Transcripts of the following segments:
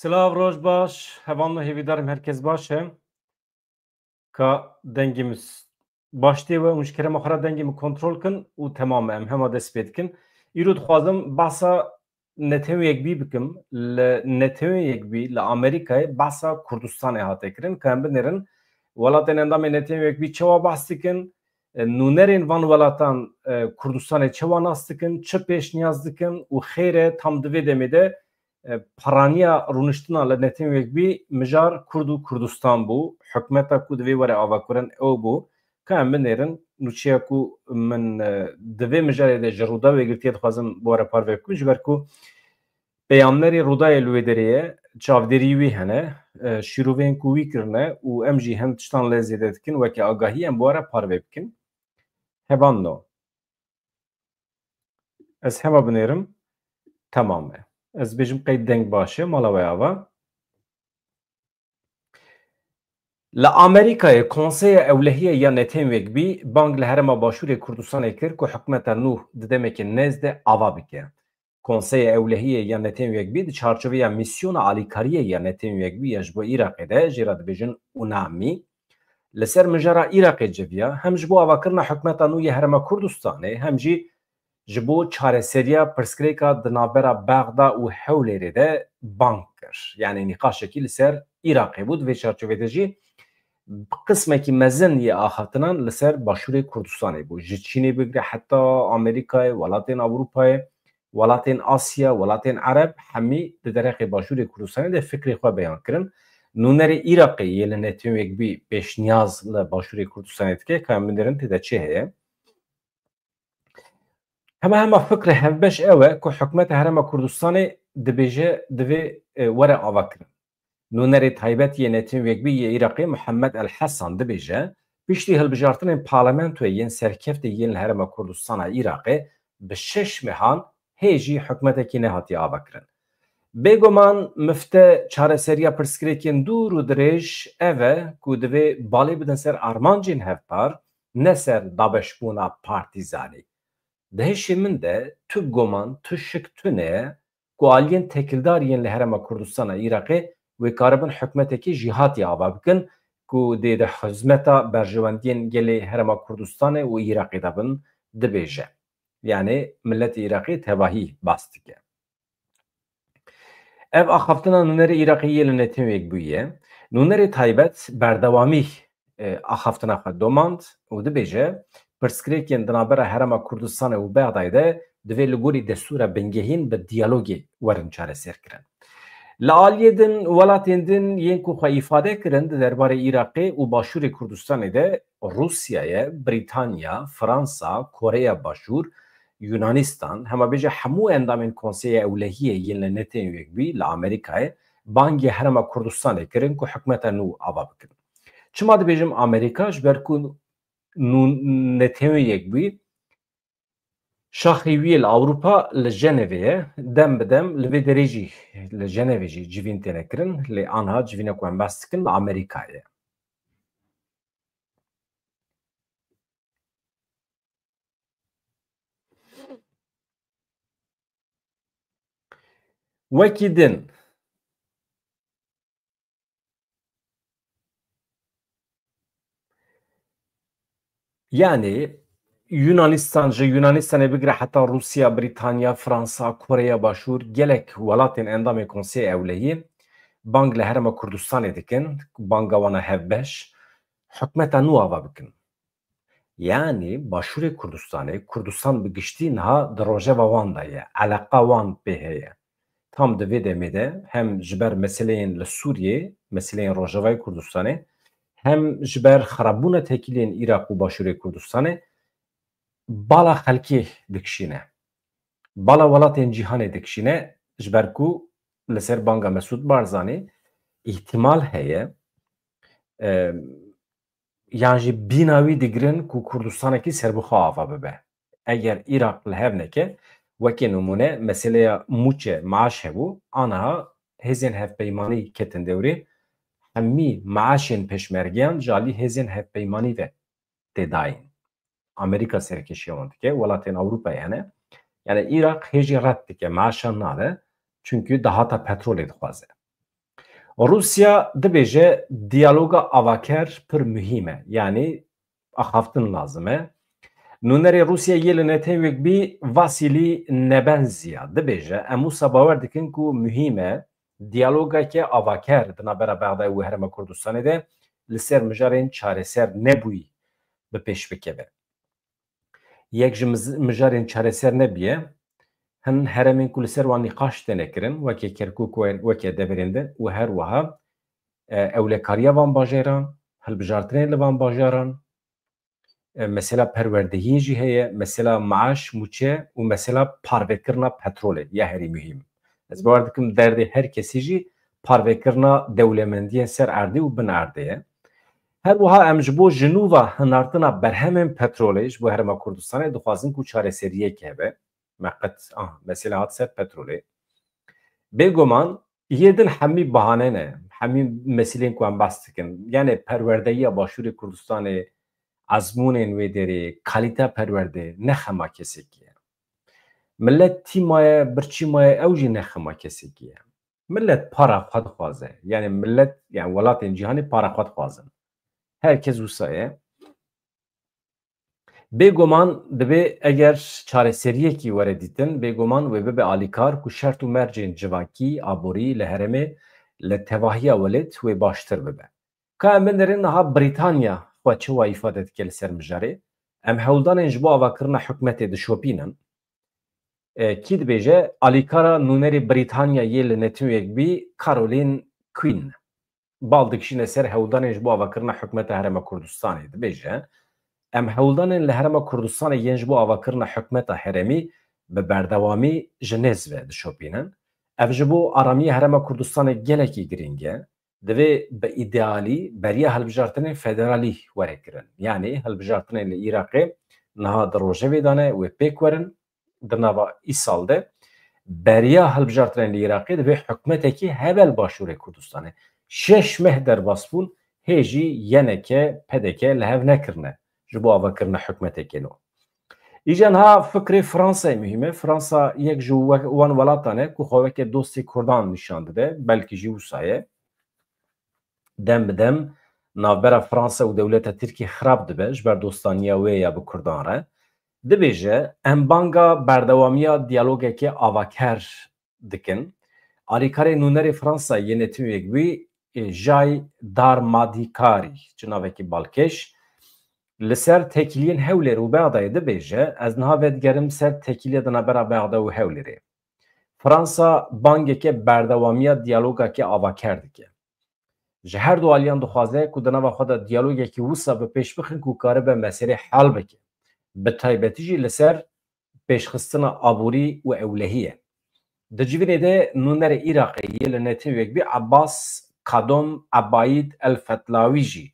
Silav roj baş, hevanla hevidarım herkes başı. Ka dengimiz baştı ve müşkere mahara dengimi kontrol kın u tamam em hema despetkin. İrud xwazim basa netewek bi bikim le netewek bi le Amerika'ya basa Kurdistan'e hatekirin kan binerin welatên endamê netewek bi çawa bahs dikin nûnerên van welatan Kurdistanê çawa nas dikin çi pêşniyaz dikin û xêr e tam divê demê de paraniya rûniştina li netewek bî mijar Kurd û Kurdistan bû hikûmeta ku divê were avakirin ew bû ka em binêrin nûçeya ku min divê mijarê de ji Rûdawê girtiye dixwazim bi were parve bikim ji ber ku peyamnerê Rûdayê li wê derê ye çavderî wî hene şîroveyên ku wî kirine û em jî hem tiştan lê zêde dikin wekî agahî em bi were parve bikin hevan no ez hema binêrim tamam e ez bêjim qey deng baş e mala we ava li Amerîkayê Konseya Ewlehiya ya Netewek bî bang li Herêma Başûrê Kurdistanê kir ku hikûmeta nû di demekê nêz de ava bike. Konseya Ewlehiya ya Netewek bî di çarçoveya mîsyona alîkariyê ya Netewek bî ya ji bo Iraqê de jê ra dibêjin UNAMI li ser mijara Iraqê civiya hem ji bo avakirina hikûmeta nû ya Herêma Kurdistanê hem jî ji bo çareseriya pirsgirêka di navbera Bexda û Hewlêrê de bang kir. Yani nîqaşekî li ser Iraqê bû di vê çarçovê de jî qismekî mezin yê axaftinan li ser Başûrê Kurdistanê bû. Ji Çînê bigire heta Amerîkayê, welatên Avrupayê, welatên Asya, welatên Ereb hemî di derexê Başûrê Kurdistanê de fikrê xwe beyan kirin. Nûnerê Iraqê yê li netewek bî pêşniyaz li Başûrê Kurdistanê dike ka em binêrin tê de çi heye. Hema fikrê hevbeş ew e ku hikûmeta Herêma Kurdistanê dibêje divê were avakirin. Nûnerê taybet yê netewek bî yê Iraqê Muhammed El Hesan dibêje piştî hilbijartinên parlamentoyê yên serkeftê yên li Herêma Kurdistana Iraqê bi 6 mehan hê jî hikûmetekî nehatiye avakirin. Bêguman mifte çareseriya pirsgirêkên dûr û dirêj ev e ku divê balê bidin ser armancên hevpar ne ser dabeşbûna partîzanî. Di hêşê min de tu goman tu şik tune ku aliyên tekildar yên li Herêma Kurdistana Iraqê wê karibin hikûmetekî jî hatiye ava bikin ku dê di hizmeta berjewendiyên gelê Herêma Kurdistanê û Iraqê de bin dibêje. Yani milletê Iraqê tevahî bas dike. Ev axaftina nûnerê Iraqê yê li netewek bûye. Nûnerê taybet berdewamî axaftina xwe domand û dibêje pirsgirêkên di navbera Herêma Kurdistanê û Bexdayê de divê li gorî destûra bingehîn bi diyalogê werin çareserkirin. Li aliyê din welatên din yên ku xwe îfade kirin di derbarê Iraqê û Başûrê Kurdistanê de Rûsyayê, Brîtanya, Fransa, Koreya Başûr, Yunanistan hemabêje hemû endamên Konseya Ewlehiyê yên li netewek bî li Amerîkayê bangê Herêma Kurdistanê kirin ku hikûmeta nû ava bikin. Çima dibêjim Amerîka ji ber ku netewek bî şaxê wî li Ewropa li Jenevê ye dem bi dem li vê derê jî li Jenevê jî civîn têne kirin lê anha civîna ku em behs dikin li Amerîkayê ye. Wekî din yani Yunanistan ji Yunanistanê bigire heta Rusya, Brîtanya, Fransa, Koreya Başûr gelek welatên endamê Konseya Ewlehiyê bang li Herêma Kurdistanê dikin banga wan hevbeş hikûmeta nû ava bikin. Yani Başûrê Kurdistanê Kurdistan bi giştî niha di rojeva wan de ye eleqa wan pê heye. Tam di vê demê de hem ji ber meseleyên li Sûriyê meseleyên Rojavayê Kurdistanê hem ji ber xerabûna tekiliyên Iraq û Başûrê Kurdistanê bala xelkê dikişîne. Bala welatên cîhanê dikişîne ji ber ku li ser banga Mesûd Barzanî îhtimal heye yan jî bîna wî digirin ku Kurdistanekî serbixwe ava bibe. Eger Iraq li hev neke wekî numune meseleya mûçe maaş hebû aniha hêzên hevpeymanî ketin dewrê hemî maaşên pêşmergeyan ji alî hêzên hevpeymanî ve tê dayîn. Amerîka serkêşiya wan dike welatên Ewropayê hene. Yani Iraq hêjî red dike maaşan nade çünkü dahata petrolê dixwaze. Rusya dibêje diyaloga avaker pir mühim e. Yani axaftin lazım e. Nûnerê Rusya yê li netewek bî Vasilî Nebenziya dibêje em wisa bawer dikin ku mühim e diyalogeke avaker di navbera Bexdayê û Herêma Kurdistanê de li ser mijarên çareser nebûyî bi pêş bikeve. Yek ji mijarên çareser nebiye hin heremên ku li ser wan nîqaş têne kirin wekî Kirkûk wekî deverên de û her wiha ewlekariya van bajaran, hilbijartinê li van bajaran, mesela perwerdehiyê jî heye, mesela maaş mûçe û mesela parvekirina petrolê ya herî mühim. Ez bawer dikim derdê her kesî jî parvekirina dewlemendiyên ser erdê û bin erdê ye. Her wiha em ji bo jinûva hinartina berhemên petrolê ji bo Herêma Kurdistanê dixwazin ku çareseriyek hebe. Meqet mesela hat ser petrolê. Bêguman yê din hemî bahane ne. Hemî meselên ku em behs dikin. Yani perwerdeyiya Başûrê Kurdistanê azmûnên wê derê, kalîte perwerdê ne xema kesekî ye. Millet tîmaye, birçîmaye ew jî ne xema kesekî ye. Millet para xwe dixwaze. Yani millet yani welatên cîhanê para xwe dixwazin. Herkes wisa ye. Bêguman dibe eger çareseriyekî were dîtin, bêguman wê bibe alîkar ku şert û mercên civakî, aborî li herêmê li tevahiya welêt wê baştir bibe. Ka em binirin niha Brîtanya xwe çawa îfade dike li ser mijarê, em hewldanên ji bo avakirina hikûmetê dişopînin. Kî dibêje alîkara nûnerê Brîtanyayê li netûyek bî Caroline Quinn. Bal dikişîne ser hewldanên ji bo avakirina hikûmeta Herêma Kurdistanê dibêje em hewldanên li Herêma Kurdistanê yên ji bo avakirina hikûmeta herêmî bi berdewamî ji nêz ve dişopînin. Ev ji bo aramiya Herêma Kurdistanê gelekî giring e. Divê bi îdealî beriya hilbijartinên federalî were kirin. Yani hilbijartinên li Iraqê niha di rojevê dane wê pêk werin di nava îsal de beriya hilbijartinên li Iraqê divê hikûmetekî hebel Başûrê Kurdistanê. 6 meh derbas bûn hêjî yeneke pedeke li hev nekirine ji bo avakirina hikûmetekê nû. Îjan ha fikrê Fransayê mühim e. Fransa yek ji wan welatan e ku xwe weke dostê Kurdan nîşan dide, belkî jî wisa ye. Dem bi dem navbera Fransa û dewleta Tirkiye xirab dibe ji ber dostaniya wê ya bi Kurdan re. Dibêje em banga berdewamiya diyalogekê avaker dikin. Alîkarê nûnerê Fransayê yê netûyek wî Jay Darmadîkarî cinavekî balkêş li ser tekiliyên Hewlêr û Bexdayê dibêje ez niha vedigerim ser tekiliya di navbera Bexda û Hewlêrê. Fransa bangeke berdewamiya diyalogekê avaker dike. Ji her du aliyan dixwaze ku di nava xwe de diyalogekî wisa bi pêş bixin ku karibe meselê hel bike. Bi taybetî jî li ser pêşxistina aborî û ewlehî ye. Di civînê de nûnerê Iraqê yê li netewek bî Abbas Kadom Ebaîd el-Fetlawî jî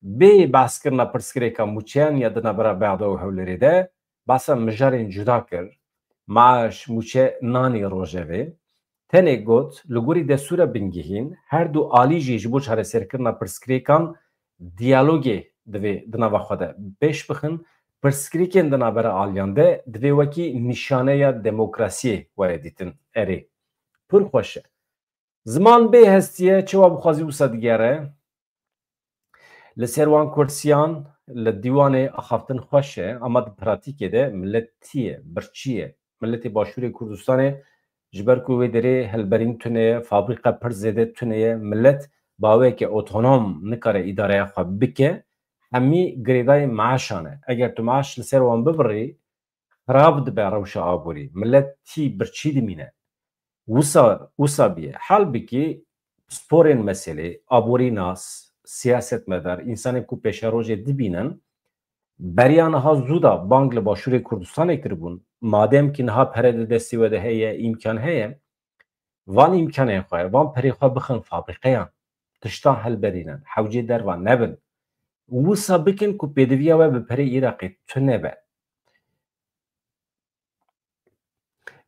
bê behskirina pirsgirêka mûçeyan ya di navbera Bexda û Hewlêrê de behsa mijarên cuda kir, maaş, mûçe, nanê rojevê. Tenê got li gorî destûra bingehîn her du alî jî ji bo çareserkirina pirsgirêkan diyalogê divê di nava xwe de pêş bixin. Pirsgirêkên di navbera aliyan de divê wekî nîşaneya demokrasiyê were dîtin erê. Pir xweş e. Ziman bê hestiye çawa bixwazî wisa digere li ser wan kursiyan li dîwanê axaftin xweş e ama di pratîkê de millet tîye, birçî ye. Milletê Başûrê Kurdistanê ji ber ku wê derê hilberîn tune ye, fabrîqa pir zêde tune ye, millet baweke otonom nikare îdareya xwe bike, hemî girêdayê maaşan e. Eger tu maaş li ser wan bibirî, xirab dibe rewşa aborî. Millet tî birçî dimîne. Wisa bîye. Halbikî sporên meselê, aborî nas, siyasetmedar, insanên ku pêşerojê dibînin, beriya niha zû da bang li Başûrê Kurdistanê kiribûn, madem ki niha pere di destê we de heye, îmkan heye, van îmkanên xwe, van perê xwe bixin fabrîqeyan, tiştan hilberînin, hewcê dervan nebin. Wisa bikin ku pêdiviya we bi perê Iraqê tune be.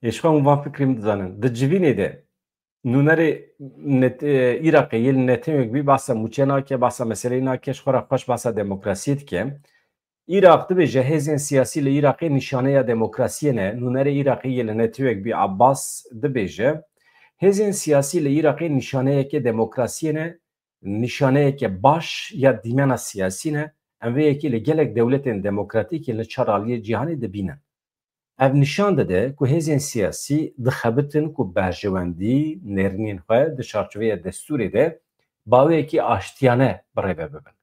Eşxan van fikrîm dizanin. Di civînê de nûnerê Iraqê yê li netewek bî behsa mûçe nake, behsa meseleyê nake, ji xwe re xweş behsa demokrasiyê dike. Iraq dibêje hêzên siyasî li Iraqê nîşaneya demokrasiyê ne. Nûnerê Iraqê yê li netewek bî Abbas dibêje hêzên siyasî li Iraqê nîşaneyeke demokrasiyê ne, nîşaneyeke baş ya dîmena siyasî ne, em vê yekî li gelek dewletên demokratîkên li çar aliyê cîhanê dibînin. Ev nîşan dide ku hêzên siyasî dixebitin ku berjewendî nêrînên xwe di çarçoveya destûrê de baweyekî aştiyane birêve bibin.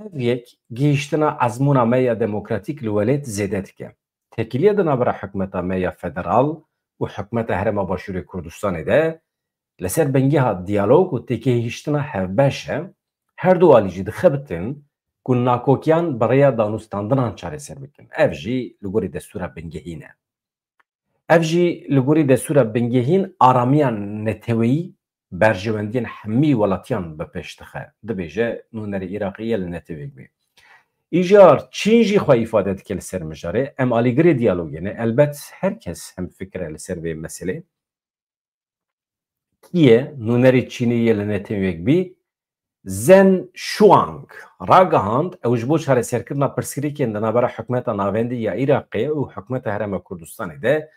Ev yek gihîştina ezmûna me ya demokratîk li welêt zêde dike. Tekiliya di navbera hikûmeta me ya federal û hikûmeta Herêma Başûrê Kurdistanê de li ser bengeha diyalog û têkehîştina hevbeş e, her du alî jî dixebitin ku nakokiyan birêya danûstandinan çareser bikin. Ev jî li gorî destûra bingehîn e. Ev jî li gorî destûra bingehîn aramiyan neteweyî berjewendiyên hemî welatiyan bi pêş dixe. Dibêje nûnerê Iraqê ye li netewek bê. Îjar Çîn jî xwe îfade dike li ser mijarê. Em alîgirê diyalogê ne. Elbet herkes hemfikir e li ser vê meselê. Kiye nûnerê Çînê ye li netewek bî Zen Shuang ragihand ew ji bo çareserkirina pirsgirêkên di navbera hikûmeta navendî ya Iraqê û hikûmeta Herêma Kurdistanê de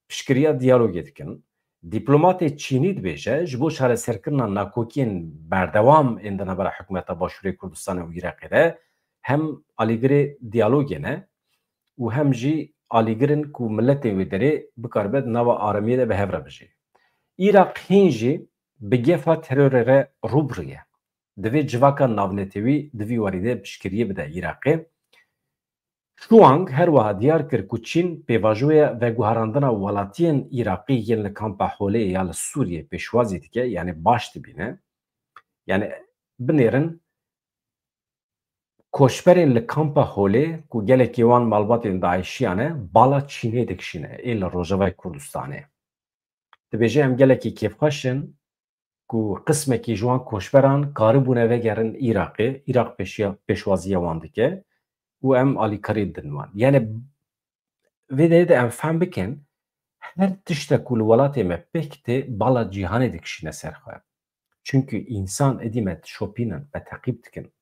piştgiriya diyalogê dikin. Dîplomatê Çînî dibêje ji bo çareserkirina nakokiyên berdewam ên di navbera hikûmeta Başûrê Kurdistanê û Iraqê de hem alîgirê diyalogê ne û hem jî alîgirin ku milletên wê derê bikaribe di nava aramiyê de bi hev re bijê. Iraq hîn jî bi gefa terorê re rûbirî ye. Divê civaka navnetewî di vî warî de piştgiriyê bide Iraqê. Shuang her wiha diyar kir ku Çîn pêvajoya veguherandina welatiyên Iraqî yên li kampa Holê ya li Sûriyê pêşwazî dike, yani baş dibîne. Yani binêrin koçberên li kampa Holê ku gelekî wan malbatên Daişiyan e bala Çînê dikişîne ê li Rojavayê Kurdistanê. Dibêje em gelekî kêfxweşin ku qismekî ji wan koçberan karibûne vegerin Iraqê, Iraq pêşwaziya wan dike û em alîkarî din wan. Yani vê derê de em fehm bikin her tiştek ku li welatê me pêk tê bala cîhanê dikişîne ser xwe. Çünkü insan edî me dişopînin, me teqîb dikin.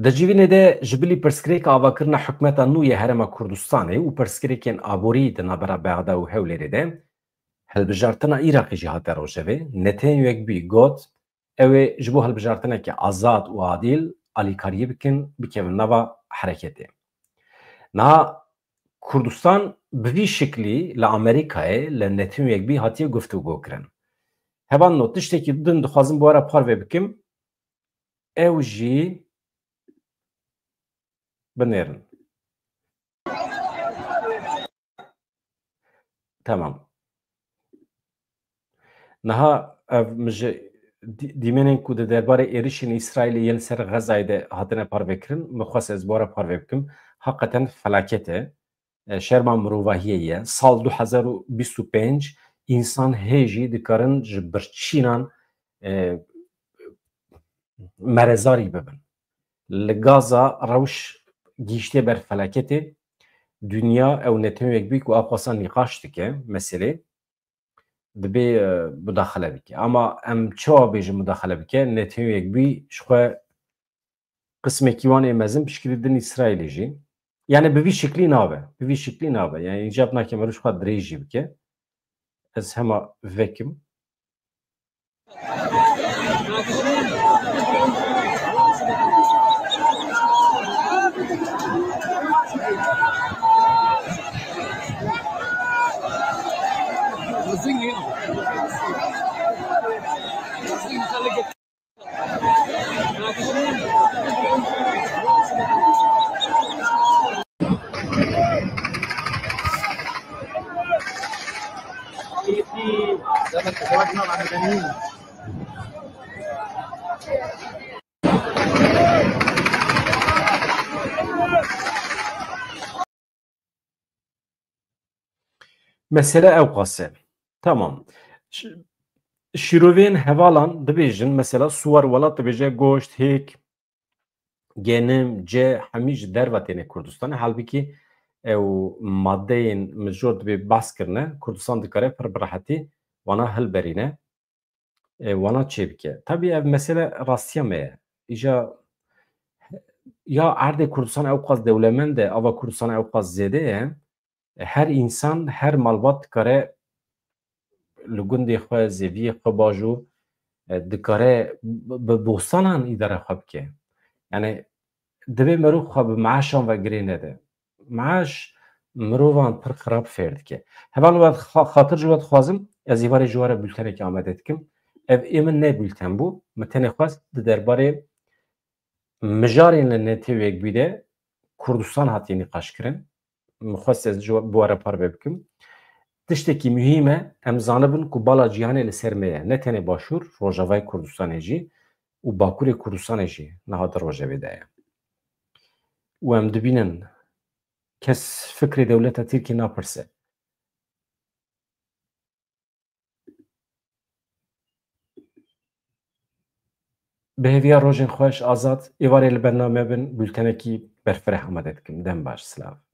Di civînê de ji bilî pirsgirêka avakirina hikûmeta nû ya Herêma Kurdistanê û pirsgirêkên aborî di navbera Bexda û Hewlêrê de hilbijartina Iraqê jî hate rojevê. Netanyahu got ew ê ji bo hilbijartinekê azad û adîl alîkariyê bikin bikevin nava hereketê. Niha Kurdistan bi vî şeklî li Amerîkayê li Netanyahu hatiye guftûgû kirin. Hevan not tiştekî din dixwazim bu ara parve bikim. Ew jî binêrin. Tamam. Niha ev min ji dîmenên ku di derbarê êrişên İsraîlê yên ser Xezayê de hatine parvekirin, min xwest ez bu ara parve bikim. Heqeten felaket e. Şerma mirovahiyê ye. Sal 2025 însan hê jî dikarin ji birçînan merezarî bibin. Li Gaza rewş gîştiye ber felaketê. Dünya ew Netanyahu ku axwasa nîqaş dike meselê dibe müdaxale bike. Ama em çawa bêjin müdaxale bike? Netanyahu ji xwe qismekî wan ê mezin piştgirî din İsraîlê jî. Yani bi vî şeklî nabe. Bi vî şeklî nabe. Yani îcab nake me rûj xwe dirêj jî bike. Ez hema vekim. Mesele ew qase. Tamam. Şîrovên hevalan dibêjin mesela Swar welat dibêje goşt, hêk, genim, ce hemî ji derve têne Kurdistanê. Halbikî ew maddeyên mijor dibê behs kirine, Kurdistan dikare pir bi rehetî wana hilberîne, wana çê bike. Tabii ev mesele rastiya me ye. Îja ya erdê Kurdistan ew qas dewlemend e, ava Kurdistan ew qas zêde ye her insan her malbat dikare li gundê xwe zêviyê xwe bajû dikare bi bostanan îdare xwe bike. Yani divê mirov xwe bi meaşan ve girê nede. Meaş mirovan pir xirab fêr dike. Heval we xatir ji we dixwazim ez ê varê ji we re bültenekê amade dikim. Ev ê min ne bülten bû. Min tenê xwest di derbarê mijarên li netewek bî de Kurdistan hatiye nîqaşkirin. Min xwest ez ji bi we re parve bikim. Tiştekî mühîm e em zanibin ku bala cîhanê li ser me ye. Ne tenê Başûr, Rojavayê Kurdistanê jî û Bakurê Kurdistanê jî niha di rojevê de ye. û em dibînin kes fikrê dewleta Tirkî napirse. Bi hêviya rojên xweş azad, êvarê li bername bin bültenekî berfireh amade dikim. Dem baş, silav.